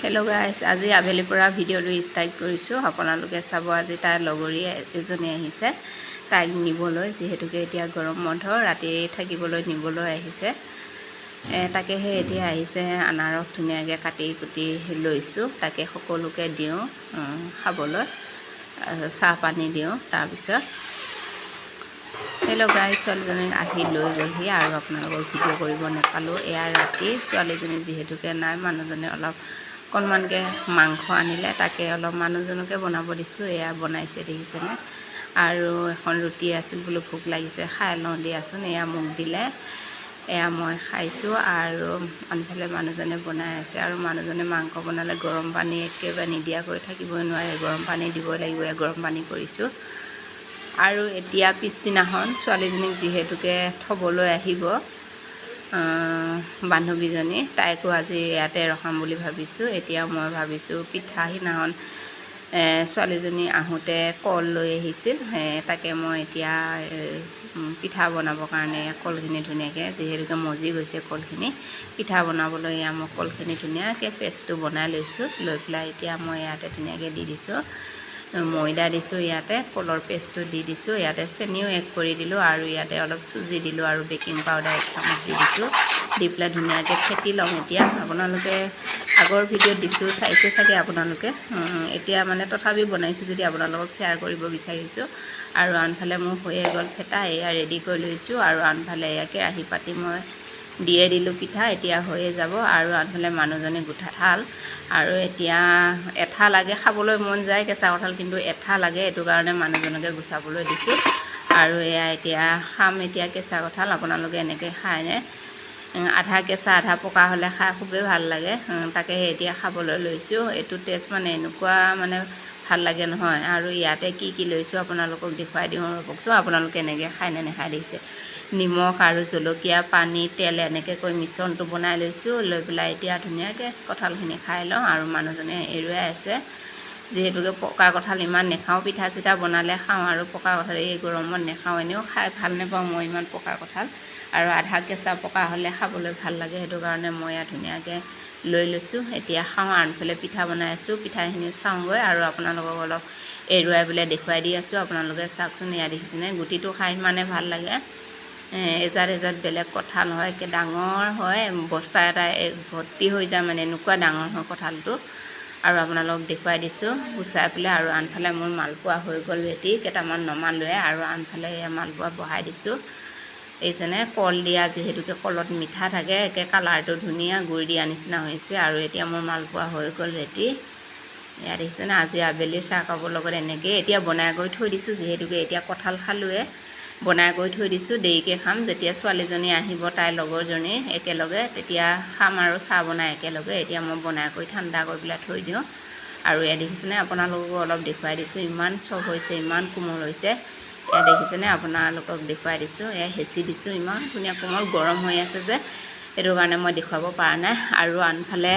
Hello' guys, আজি আবেলিৰ পৰা ভিডিঅ'টো ষ্টাৰ্ট কৰিছোঁ। আপোনালোকে চাব, আজি তাইৰ লগৰী এজনী আহিছে তাইক নিবলৈ, যিহেতুকে এতিয়া গৰম বন্ধ, ৰাতি থাকিবলৈ নিবলৈ আহিছে। তাকেহে এতিয়া আহিছে। আনাৰস ধুনীয়াকৈ কাটি কুটি লৈছোঁ, তাকে সকলোকে দিওঁ খাবলৈ, চাহ পানী দিওঁ। তাৰপিছত হেল্ল' গাইজ, ছোৱালীজনীক আহি লৈ গ'লহি আৰু আপোনালোকক ভিডিঅ' কৰিব নাপালোঁ। এয়া ৰাতি, ছোৱালীজনী যিহেতুকে নাই, মানুহজনে অকণমানকৈ মাংস আনিলে, তাকে অলপ মানুহজনকে বনাব দিছোঁ। এয়া বনাইছে দেখিছেনে। আৰু এখন ৰুটি আছিল, বোলো ভোক লাগিছে খাই লওঁ দিয়াচোন। এয়া মোক দিলে, এয়া মই খাইছোঁ। আৰু আনফালে মানুহজনে বনাই আছে, আৰু মানুহজনে মাংস বনালে গৰম পানী একেবাৰে নিদিয়াকৈ থাকিবই নোৱাৰে, গৰম পানী দিবই লাগিব। গৰম পানী কৰিছোঁ। আৰু এতিয়া পিছদিনাখন ছোৱালীজনীক যিহেতুকে থ'বলৈ আহিব বান্ধৱীজনী, তাইকো আজি ইয়াতে ৰখাম বুলি ভাবিছোঁ। এতিয়া মই ভাবিছোঁ পিঠা, সিদিনাখন ছোৱালীজনী আহোঁতে কল লৈ আহিছিল, তাকে মই এতিয়া পিঠা বনাবৰ কাৰণে কলখিনি ধুনীয়াকৈ, যিহেতুকে মজি গৈছে কলখিনি, পিঠা বনাবলৈ এয়া মই কলখিনি ধুনীয়াকৈ পেষ্টটো বনাই লৈছোঁ। লৈ পেলাই এতিয়া মই ইয়াতে ধুনীয়াকৈ দি দিছোঁ, ময়দা দিছোঁ, ইয়াতে কলৰ পেষ্টটো দি দিছোঁ, ইয়াতে চেনিও এড কৰি দিলোঁ, আৰু ইয়াতে অলপ চুজি দিলোঁ, আৰু বেকিং পাউডাৰ 1 চামুচ দি দিছোঁ। দি পেলাই ধুনীয়াকৈ ফেটি ল'ম। এতিয়া আপোনালোকে আগৰ ভিডিঅ'ত দিছোঁ, চাইছে চাগে আপোনালোকে। এতিয়া মানে তথাপি বনাইছোঁ যদি আপোনালোকক শ্বেয়াৰ কৰিব বিচাৰিছোঁ। আৰু আনফালে মোৰ হৈয়ে গ'ল ফেটা, এয়া ৰেডি কৰি লৈছোঁ। আৰু আনফালে এয়া কেৰাহী পাতি মই দিয়ে দিলোঁ পিঠা, এতিয়া হৈয়ে যাব। আৰু আনফালে মানুহজনে গোঠা থাল, আৰু এতিয়া এঠা লাগে, খাবলৈ মন যায় কেঁচা কঁঠাল, কিন্তু এঠা লাগে, এইটো কাৰণে মানুহজনকে গুচাবলৈ দিছোঁ। আৰু এয়া এতিয়া খাম, এতিয়া কেঁচা কঁঠাল। আপোনালোকে এনেকৈ খায়নে? আধা কেঁচা আধা পকা হ'লে খাই খুবেই ভাল লাগে। তাকে এতিয়া খাবলৈ লৈছোঁ। এইটো টেষ্ট মানে এনেকুৱা মানে ভাল লাগে নহয়। আৰু ইয়াতে কি কি লৈছোঁ আপোনালোকক দেখুৱাই দিওঁ ৰ'বকচোন, আপোনালোকে এনেকৈ খায় নে নেখায় দেখিছে। নিমখ আৰু জলকীয়া, পানী, তেল এনেকৈ কৰি মিশ্ৰণটো বনাই লৈছোঁ। লৈ পেলাই এতিয়া ধুনীয়াকৈ কঁঠালখিনি খাই লওঁ। আৰু মানুহজনে এৰুৱাই আছে, যিহেতুকে পকা কঁঠাল ইমান নেখাওঁ, পিঠা চিঠা বনালে খাওঁ, আৰু পকা কঁঠাল এই গৰমত নেখাওঁ, এনেও খাই ভাল নাপাওঁ মই ইমান পকা কঁঠাল। আৰু আধা কেঁচা পকা হ'লে খাবলৈ ভাল লাগে, সেইটো কাৰণে মই ইয়াত ধুনীয়াকৈ লৈ লৈছোঁ। এতিয়া খাওঁ। আনফালে পিঠা বনাই আছোঁ, পিঠাখিনি চাওঁগৈ, আৰু আপোনালোকক অলপ এৰুৱাই পেলাই দেখুৱাই দি আছোঁ। আপোনালোকে চাওকচোন, এয়া দেখিছেনে, গুটিটো খাই ইমানে ভাল লাগে। এজাত এজাত বেলেগ কঁঠাল হয়, একে ডাঙৰ হয়, বস্তা এটা ভৰ্তি হৈ যায়, মানে এনেকুৱা ডাঙৰ হয় কঁঠালটো। আৰু আপোনালোকক দেখুৱাই দিছোঁ গুচাই পেলাই। আৰু আনফালে মোৰ মালপোৱা হৈ গ'ল ৰেডি, কেইটামান নমালোৱে, আৰু আনফালে মালপোৱা বহাই দিছোঁ। এইজনে কল দিয়া, যিহেতুকে কলত মিঠা থাকে, একে কালাৰটো ধুনীয়া গুড় দিয়া নিচিনা হৈছে। আৰু এতিয়া মোৰ মালপোৱা হৈ গ'ল ৰেডি। ইয়াত দেখিছেনে, আজি আবেলি চাহ কাপৰ লগত এনেকৈ এতিয়া বনাই কৰি থৈ দিছোঁ, যিহেতুকে এতিয়া কঁঠাল খালোৱে, বনাই কৰি থৈ দিছোঁ। দেৰিকৈ খাম, যেতিয়া ছোৱালীজনী আহিব, তাইৰ লগৰজনী একেলগে, তেতিয়া খাম আৰু চাহ বনাই একেলগে। এতিয়া মই বনাই কৰি ঠাণ্ডা কৰি পেলাই থৈ দিওঁ। আৰু এয়া দেখিছেনে, আপোনালোককো অলপ দেখুৱাই দিছোঁ, ইমান চফ্ট হৈছে, ইমান কোমল হৈছে। এয়া দেখিছেনে, আপোনালোকক দেখুৱাই দিছোঁ, এয়া হেঁচি দিছোঁ, ইমান ধুনীয়া কোমল। গৰম হৈ আছে যে, সেইটো কাৰণে মই দেখুৱাব পৰা নাই। আৰু আনফালে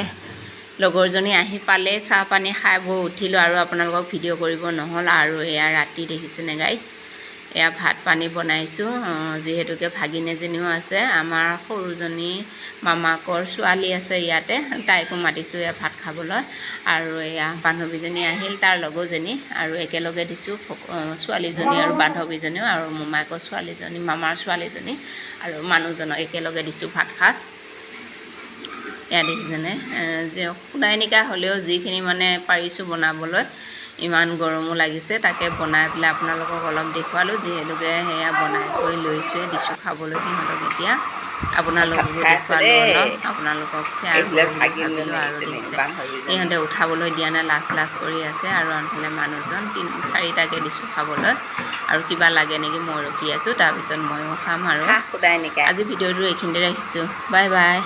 লগৰজনী আহি পালেই চাহ পানী খাই বৈ উঠিলোঁ, আৰু আপোনালোকক ভিডিঅ' কৰিব নহ'ল। আৰু এয়া ৰাতি দেখিছেনে গাইছ, এয়া ভাত পানী বনাইছোঁ, যিহেতুকে ভাগিন এজনীও আছে, আমাৰ সৰুজনী মামাকৰ ছোৱালী আছে ইয়াতে, তাইকো মাতিছোঁ এয়া ভাত খাবলৈ। আৰু এয়া বান্ধৱীজনী আহিল, তাৰ লগৰজনী, আৰু একেলগে দিছোঁ ছোৱালীজনী আৰু বান্ধৱীজনীও, আৰু মোমায়েকৰ ছোৱালীজনী, মামাৰ ছোৱালীজনী, আৰু মানুহজনক একেলগে দিছোঁ ভাত সাজ। এয়া দেখিছেনে, যে খুদাই নিকা হ'লেও যিখিনি মানে পাৰিছোঁ বনাবলৈ, ইমান গৰমো লাগিছে, তাকে বনাই পেলাই আপোনালোকক অলপ দেখুৱালোঁ। যিহেতুকে সেয়া বনাই কৰি লৈছোঁৱে, দিছোঁ খাবলৈ সিহঁতক। এতিয়া আপোনালোককো দেখুৱালোঁ, অলপ আপোনালোকক শ্বেয়াৰ কৰোঁ ভাবিলোঁ। আৰু দেখিছে, সিহঁতে উঠাবলৈ দিয়া নাই, লাজ লাজ কৰি আছে। আৰু আনফালে মানুহজন 3-4টাকৈ দিছোঁ খাবলৈ। আৰু কিবা লাগে নেকি, মই ৰখি আছোঁ, তাৰপিছত ময়ো খাম। আৰু আজি ভিডিঅ'টো এইখিনিতে ৰাখিছোঁ, বাই বাই।